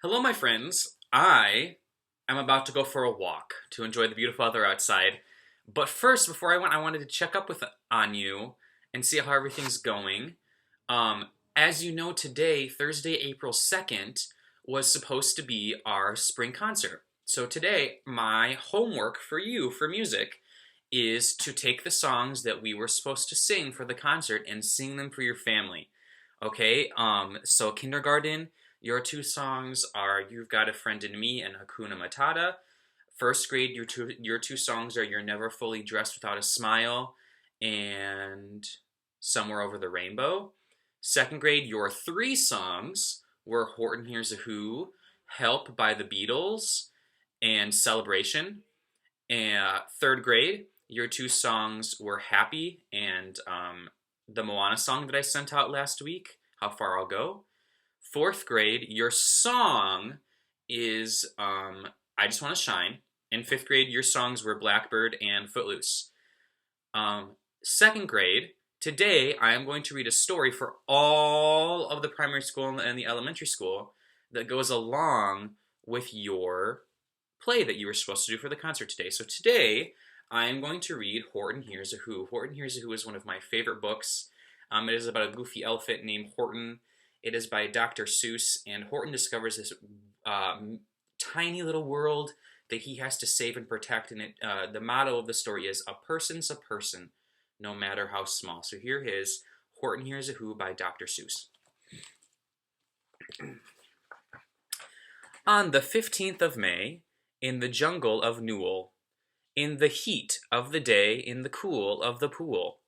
Hello, my friends. I am about to go for a walk to enjoy the beautiful weather outside. But first, before I went, I wanted to check up on you and see how everything's going. As you know, today, Thursday, April 2nd, was supposed to be our spring concert. So today, my homework for you for music is to take the songs that we were supposed to sing for the concert and sing them for your family. Okay? So kindergarten, your two songs are You've Got a Friend in Me and Hakuna Matata. First grade, your two songs are You're Never Fully Dressed Without a Smile and Somewhere Over the Rainbow. Second grade, your three songs were Horton Hears a Who, Help by the Beatles, and Celebration. And third grade, your two songs were Happy and the Moana song that I sent out last week, How Far I'll Go. Fourth grade, your song is I Just Want to Shine. In fifth grade, your songs were Blackbird and Footloose. Second grade, today I am going to read a story for all of the primary school and the elementary school that goes along with your play that you were supposed to do for the concert today. So today, I am going to read Horton Hears a Who. Horton Hears a Who is one of my favorite books. It is about a goofy elephant named Horton. It is by Dr. Seuss, and Horton discovers this tiny little world that he has to save and protect. And the motto of the story is, "A person's a person, no matter how small." So here is Horton Hears a Who by Dr. Seuss. On the 15th of May, in the jungle of Newell, in the heat of the day, in the cool of the pool,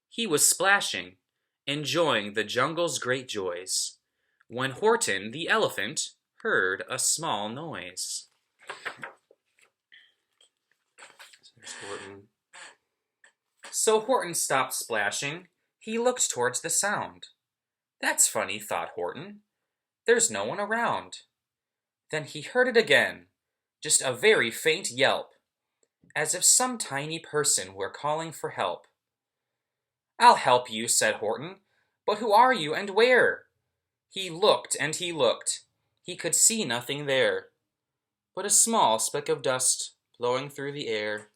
he was splashing, enjoying the jungle's great joys, when Horton, the elephant, heard a small noise. So Horton stopped splashing. He looked towards the sound. "That's funny," thought Horton. "There's no one around." Then he heard it again, just a very faint yelp, as if some tiny person were calling for help. "I'll help you," said Horton. "But who are you and where?" He looked and he looked. He could see nothing there, but a small speck of dust blowing through the air.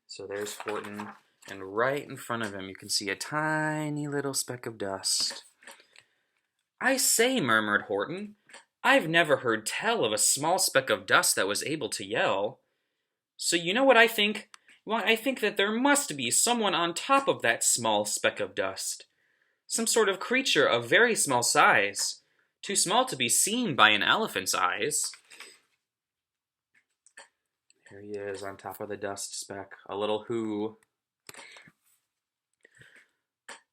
So there's Horton, and right in front of him you can see a tiny little speck of dust. "I say," murmured Horton, "I've never heard tell of a small speck of dust that was able to yell. So you know what I think? Well, I think that there must be someone on top of that small speck of dust. Some sort of creature of very small size, too small to be seen by an elephant's eyes." Here he is on top of the dust speck, a little who.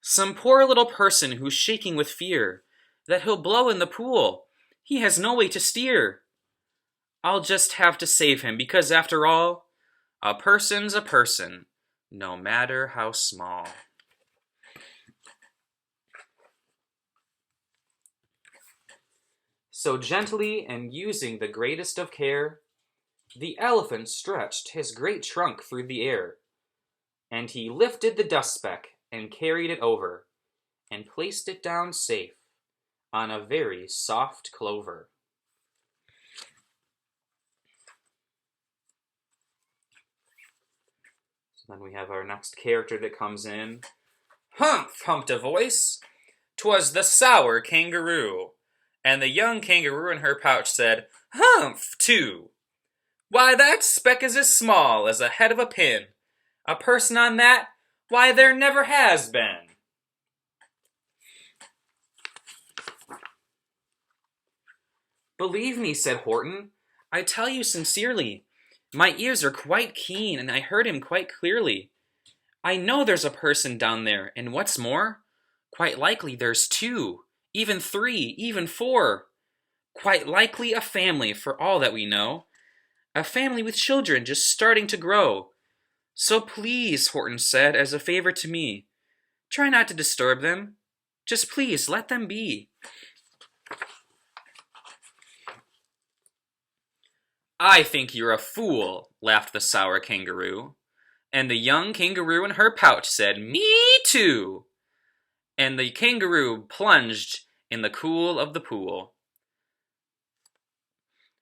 "Some poor little person who's shaking with fear that he'll blow in the pool. He has no way to steer. I'll just have to save him, because after all, a person's a person, no matter how small." So gently and using the greatest of care, the elephant stretched his great trunk through the air, and he lifted the dust speck and carried it over, and placed it down safe on a very soft clover. So then we have our next character that comes in. "Humph!" humped a voice. "'Twas the sour kangaroo." And the young kangaroo in her pouch said, "Humph!" too. "Why, that speck is as small as a head of a pin. A person on that? Why, there never has been." "Believe me," said Horton, "I tell you sincerely, my ears are quite keen, and I heard him quite clearly. I know there's a person down there, and what's more, quite likely there's two, even three, even four. Quite likely a family, for all that we know. A family with children just starting to grow. So please," Horton said, "as a favor to me, try not to disturb them. Just please let them be." "I think you're a fool," laughed the sour kangaroo. And the young kangaroo in her pouch said, "Me too." and the kangaroo plunged in the cool of the pool.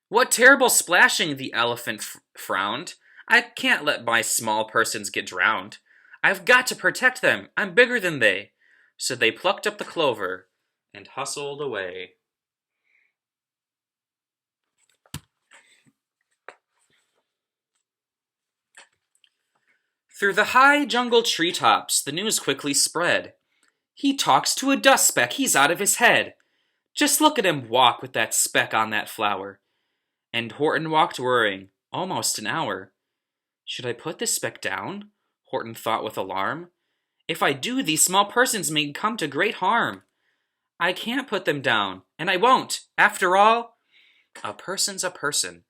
"What terrible splashing!" the elephant frowned. "I can't let my small persons get drowned. I've got to protect them. I'm bigger than they." So they plucked up the clover and hustled away. Through the high jungle treetops, the news quickly spread. "He talks to a dust speck. He's out of his head. Just look at him walk with that speck on that flower." And Horton walked worrying, almost an hour. "Should I put this speck down?" Horton thought with alarm. "If I do, these small persons may come to great harm. I can't put them down, and I won't. After all, a person's a person,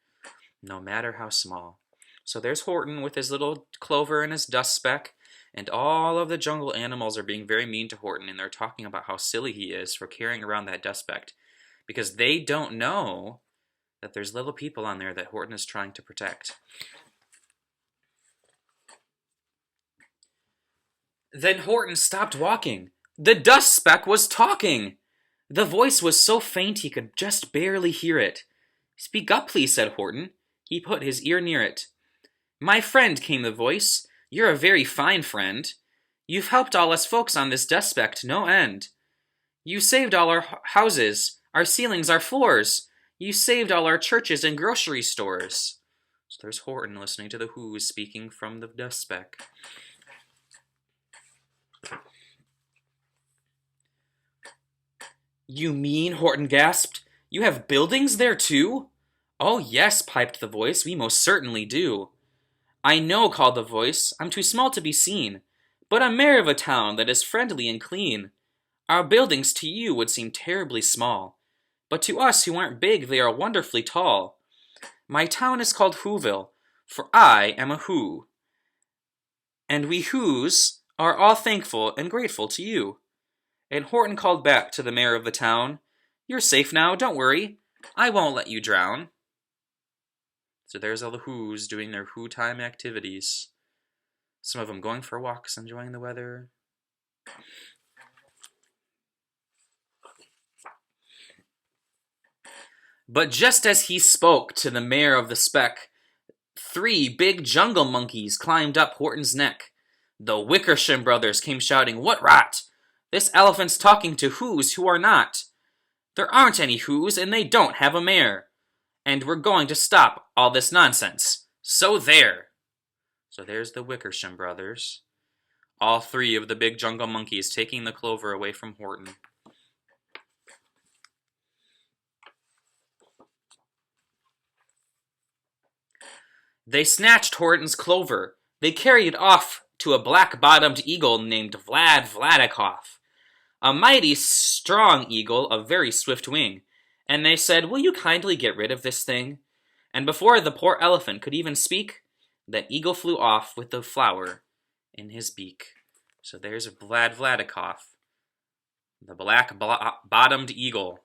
no matter how small." So there's Horton with his little clover and his dust speck, and all of the jungle animals are being very mean to Horton, and they're talking about how silly he is for carrying around that dust speck, because they don't know that there's little people on there that Horton is trying to protect. Then Horton stopped walking. The dust speck was talking! The voice was so faint he could just barely hear it. "Speak up, please," said Horton. He put his ear near it. "My friend," came the voice, "you're a very fine friend. You've helped all us folks on this dust speck to no end. You saved all our houses, our ceilings, our floors. You saved all our churches and grocery stores." So there's Horton listening to the Who's speaking from the dust speck. "You mean," Horton gasped, "you have buildings there too?" "Oh yes," piped the voice, "we most certainly do." "I know," called the voice, "I'm too small to be seen, but I'm mayor of a town that is friendly and clean. Our buildings to you would seem terribly small, but to us who aren't big they are wonderfully tall. My town is called Whoville, for I am a Who, and we Whos are all thankful and grateful to you." And Horton called back to the mayor of the town, "You're safe now, don't worry. I won't let you drown." So there's all the Who's doing their Who time activities. Some of them going for walks, enjoying the weather. But just as he spoke to the mayor of the speck, 3 big jungle monkeys climbed up Horton's neck. The Wickersham brothers came shouting, "What rot! This elephant's talking to Who's who are not. There aren't any Who's, and they don't have a mayor. And we're going to stop all this nonsense. So there!" So there's the Wickersham brothers. All 3 of the big jungle monkeys taking the clover away from Horton. They snatched Horton's clover. They carried it off to a black-bottomed eagle named Vladikoff, a mighty strong eagle of very swift wing. And they said, "Will you kindly get rid of this thing?" And before the poor elephant could even speak, that eagle flew off with the flower in his beak. So there's Vladikoff, the black-bottomed eagle.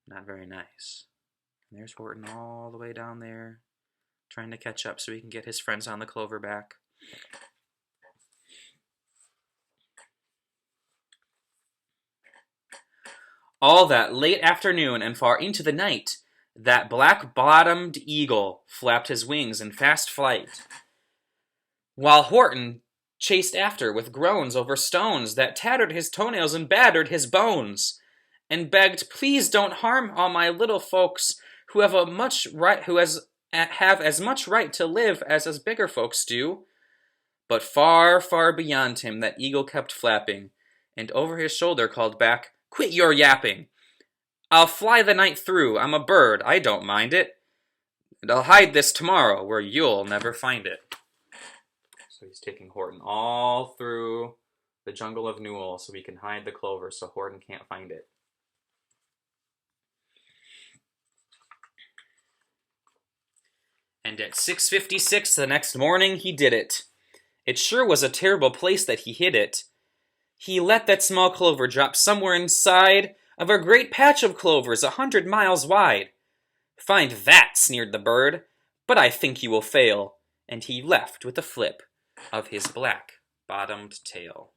Not very nice. And there's Horton all the way down there, trying to catch up so he can get his friends on the clover back. All that late afternoon and far into the night, that black-bottomed eagle flapped his wings in fast flight, while Horton chased after with groans over stones that tattered his toenails and battered his bones, and begged, "Please don't harm all my little folks who have as much right to live as us bigger folks do." But far, far beyond him that eagle kept flapping, and over his shoulder called back, "Quit your yapping! I'll fly the night through, I'm a bird, I don't mind it. And I'll hide this tomorrow where you'll never find it." So he's taking Horton all through the jungle of Newell so he can hide the clover so Horton can't find it. And at 6:56 the next morning, he did it. It sure was a terrible place that he hid it. He let that small clover drop somewhere inside of a great patch of clovers 100 miles wide. "Find that," sneered the bird, "but I think you will fail." And he left with a flip of his black-bottomed tail.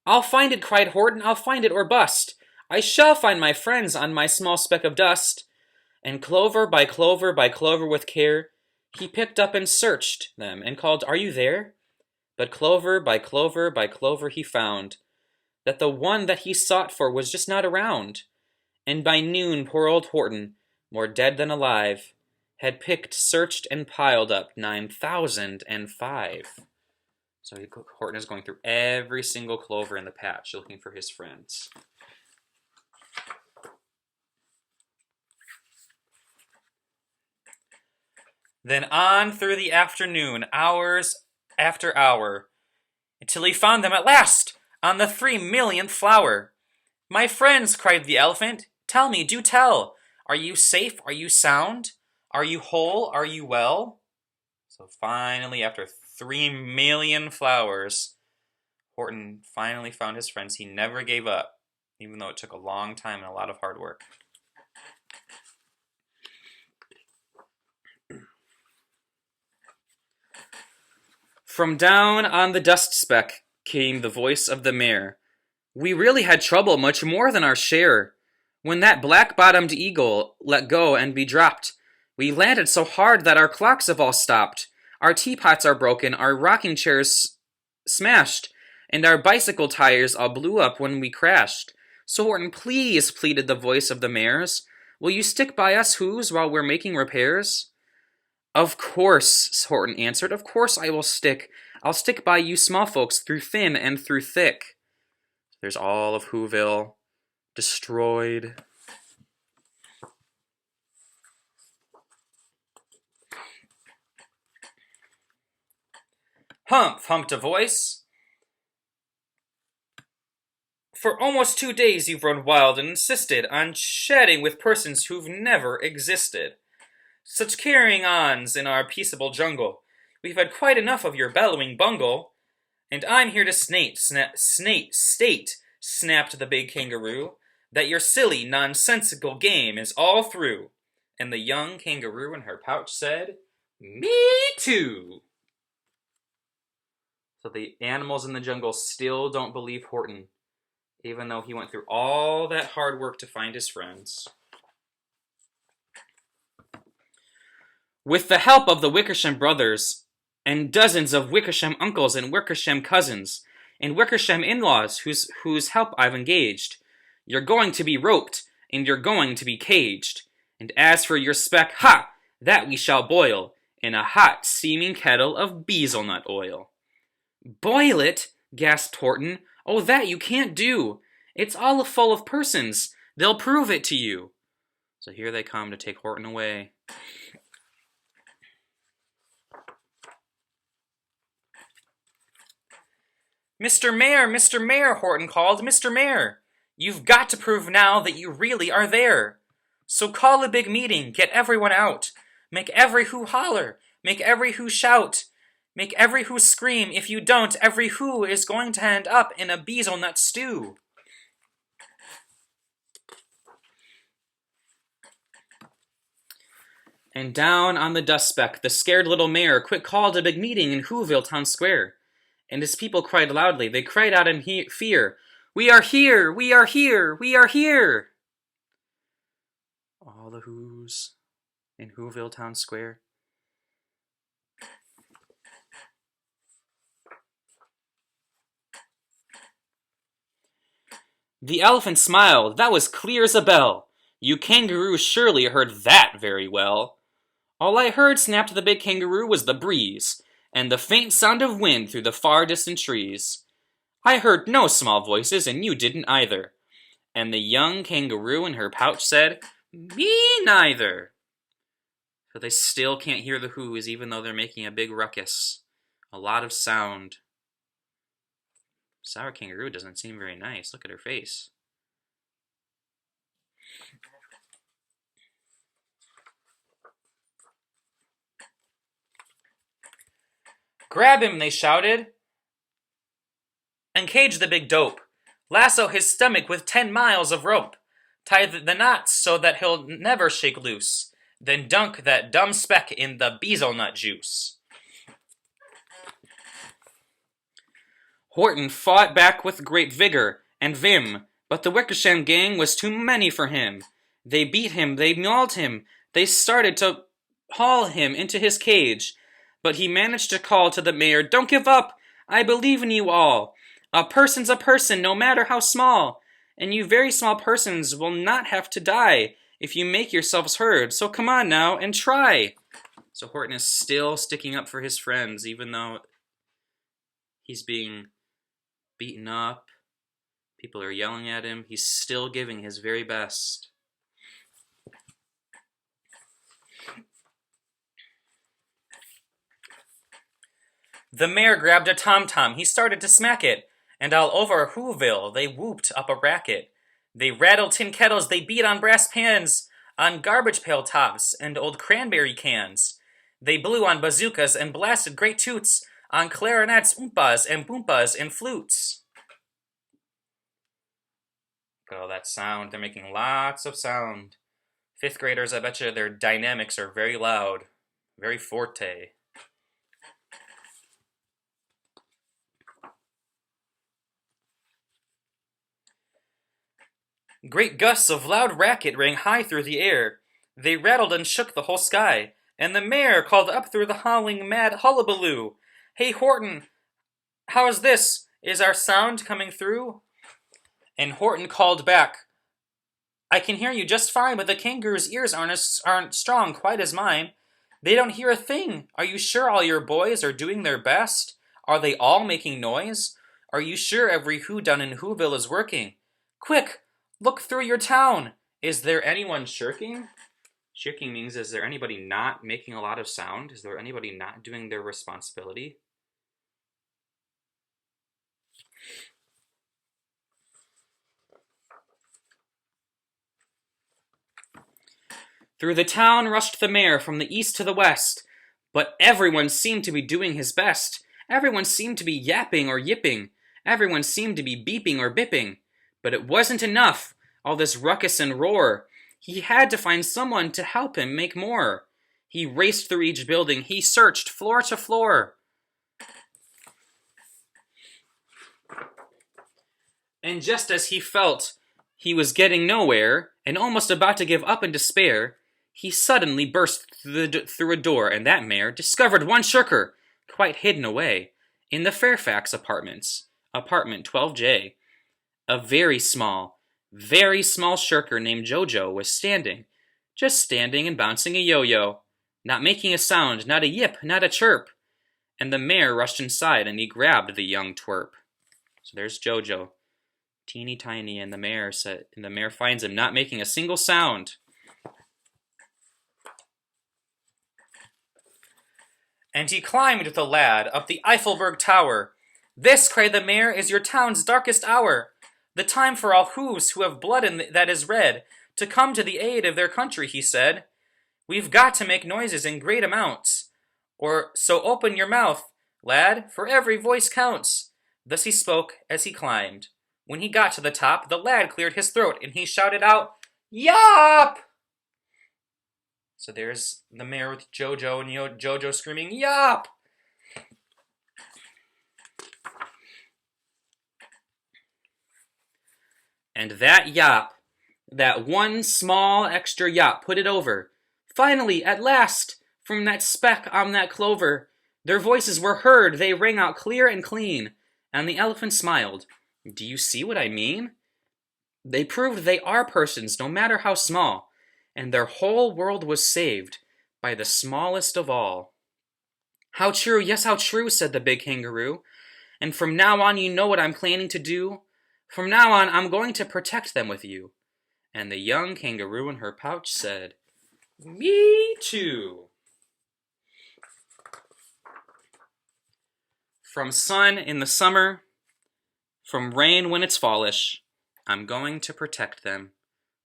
I'll find it, cried Horton, I'll find it or bust. I shall find my friends on my small speck of dust. And clover by clover by clover with care, he picked up and searched them and called, Are you there? But clover by clover by clover he found that the one that he sought for was just not around. And by noon poor old Horton, more dead than alive, had picked, searched, and piled up 9,005. So Horton is going through every single clover in the patch looking for his friends. Then on through the afternoon, hours after hour, until he found them at last on the 3,000,000th flower. My friends, cried the elephant, tell me, do tell, are you safe? Are you sound? Are you whole? Are you well? So finally, after 3,000,000 flowers, Horton finally found his friends. He never gave up, even though it took a long time and a lot of hard work. From down on the dust speck came the voice of the mayor. We really had trouble, much more than our share. When that black-bottomed eagle let go and be dropped, we landed so hard that our clocks have all stopped. Our teapots are broken, our rocking chairs smashed, and our bicycle tires all blew up when we crashed. So Horton, please, pleaded the voice of the mayor's, will you stick by us who's while we're making repairs? Of course, Horton answered, of course I will stick. I'll stick by you small folks through thin and through thick. There's all of Whoville destroyed. Humph, humped a voice. For almost 2 days you've run wild and insisted on chatting with persons who've never existed. Such carrying-ons in our peaceable jungle. We've had quite enough of your bellowing bungle. And I'm here to state, snapped the big kangaroo, that your silly, nonsensical game is all through. And the young kangaroo in her pouch said, Me too! So the animals in the jungle still don't believe Horton, even though he went through all that hard work to find his friends. With the help of the Wickersham brothers, and dozens of Wickersham uncles and Wickersham cousins, and Wickersham in-laws whose help I've engaged, you're going to be roped, and you're going to be caged. And as for your speck, ha! That we shall boil in a hot, steaming kettle of bezelnut oil. Boil it? Gasped Horton. Oh, that you can't do. It's all full of persons. They'll prove it to you. So here they come to take Horton away. Mr. Mayor, Horton called. Mr. Mayor, you've got to prove now that you really are there. So call a big meeting, get everyone out. Make every who holler, make every who shout, make every who scream. If you don't, every who is going to end up in a bezelnut stew. And down on the dust speck, the scared little mayor quick called a big meeting in Whoville Town Square. And his people cried loudly. They cried out in fear. We are here! We are here! We are here! All the who's in Whoville Town Square. The elephant smiled. That was clear as a bell. You kangaroos surely heard that very well. All I heard, snapped the big kangaroo, was the breeze, and the faint sound of wind through the far distant trees. I heard no small voices, and you didn't either. And the young kangaroo in her pouch said, Me neither. So they still can't hear the whoos, even though they're making a big ruckus. A lot of sound. Sour kangaroo doesn't seem very nice. Look at her face. Grab him, they shouted, and cage the big dope. Lasso his stomach with 10 miles of rope. Tie the knots so that he'll never shake loose. Then dunk that dumb speck in the bezelnut juice. Horton fought back with great vigor and vim, but the Wickersham gang was too many for him. They beat him, they mauled him, they started to haul him into his cage. But he managed to call to the mayor, "Don't give up! I believe in you all! A person's a person, no matter how small, and you very small persons will not have to die if you make yourselves heard, so come on now and try." So Horton is still sticking up for his friends, even though he's being beaten up. People are yelling at him. He's still giving his very best. The mayor grabbed a tom-tom, he started to smack it, and all over Whoville they whooped up a racket. They rattled tin kettles, they beat on brass pans, on garbage pail tops and old cranberry cans. They blew on bazookas and blasted great toots, on clarinets, oompas, and boompas, and flutes. Look at all that sound, they're making lots of sound. Fifth graders, I bet you their dynamics are very loud, very forte. Great gusts of loud racket rang high through the air. They rattled and shook the whole sky, and the mayor called up through the howling mad hullabaloo, "Hey Horton, how is this? Is our sound coming through?" And Horton called back, "I can hear you just fine, but the kangaroo's ears aren't strong quite as mine. They don't hear a thing. Are you sure all your boys are doing their best? Are they all making noise? Are you sure every who done in Whoville is working? Quick! Look through your town. Is there anyone shirking?" Shirking means, is there anybody not making a lot of sound? Is there anybody not doing their responsibility? Through the town rushed the mayor from the east to the west, but everyone seemed to be doing his best. Everyone seemed to be yapping or yipping. Everyone seemed to be beeping or bipping. But it wasn't enough, all this ruckus and roar. He had to find someone to help him make more. He raced through each building. He searched floor to floor. And just as he felt he was getting nowhere and almost about to give up in despair, he suddenly burst through a door, and that mayor discovered one shirker, quite hidden away, in the Fairfax apartments, apartment 12J. A very small shirker named Jojo was standing, just standing and bouncing a yo-yo, not making a sound, not a yip, not a chirp. And the mayor rushed inside and he grabbed the young twerp. So there's Jojo, teeny tiny, and the mayor finds him not making a single sound. And he climbed with the lad up the Eiffelberg Tower. "This," cried the mayor, "is your town's darkest hour. The time for all who's who have blood that is red to come to the aid of their country," he said. "We've got to make noises in great amounts. So open your mouth, lad, for every voice counts." Thus he spoke as he climbed. When he got to the top, the lad cleared his throat and he shouted out, "Yop!" So there's the mayor with Jojo, and Jojo screaming, "Yop!" And that yop, that one small extra yop, put it over. Finally, at last, from that speck on that clover, their voices were heard, they rang out clear and clean, and the elephant smiled. Do you see what I mean? They proved they are persons, no matter how small, and their whole world was saved by the smallest of all. "How true, yes, how true," said the big kangaroo. "And from now on you know what I'm planning to do. From now on I'm going to protect them with you." And the young kangaroo in her pouch said, "Me too." From sun in the summer, from rain when it's fallish, I'm going to protect them,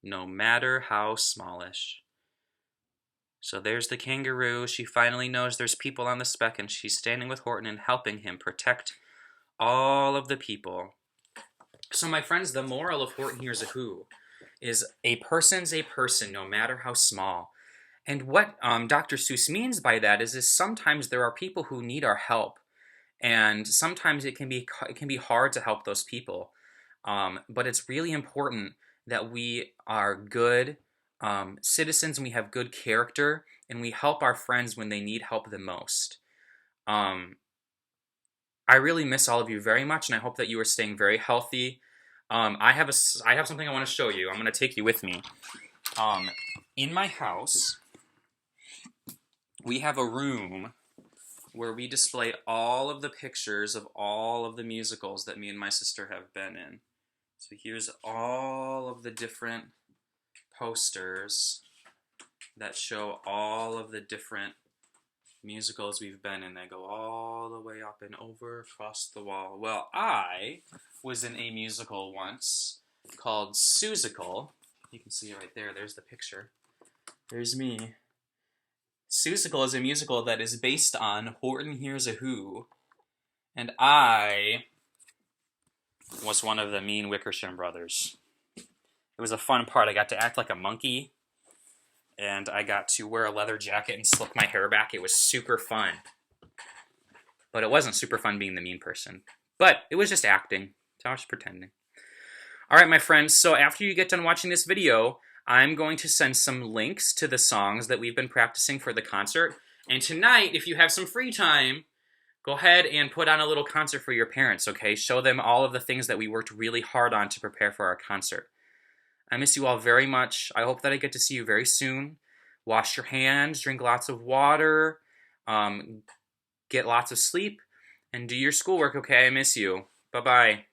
no matter how smallish. So there's the kangaroo. She finally knows there's people on the speck, and she's standing with Horton and helping him protect all of the people. So my friends, the moral of Horton Hears a Who is a person's a person, no matter how small. And what Dr. Seuss means by that is sometimes there are people who need our help. And sometimes it can be hard to help those people. But it's really important that we are good citizens and we have good character and we help our friends when they need help the most. I really miss all of you very much, and I hope that you are staying very healthy. I have something I want to show you. I'm going to take you with me. In my house, we have a room where we display all of the pictures of all of the musicals that me and my sister have been in. So here's all of the different posters that show all of the different musicals we've been in. They go all the way up and over across the wall. Well, I was in a musical once called Seussical. You can see it right there. There's the picture. There's me. Seussical is a musical that is based on Horton Hears a Who, and I was one of the mean Wickersham brothers. It was a fun part. I got to act like a monkey, and I got to wear a leather jacket and slick my hair back. It was super fun. But it wasn't super fun being the mean person. But it was just acting. So I was pretending. Alright, my friends, so after you get done watching this video, I'm going to send some links to the songs that we've been practicing for the concert. And tonight, if you have some free time, go ahead and put on a little concert for your parents, okay? Show them all of the things that we worked really hard on to prepare for our concert. I miss you all very much. I hope that I get to see you very soon. Wash your hands, drink lots of water, get lots of sleep, and do your schoolwork, okay? I miss you. Bye-bye.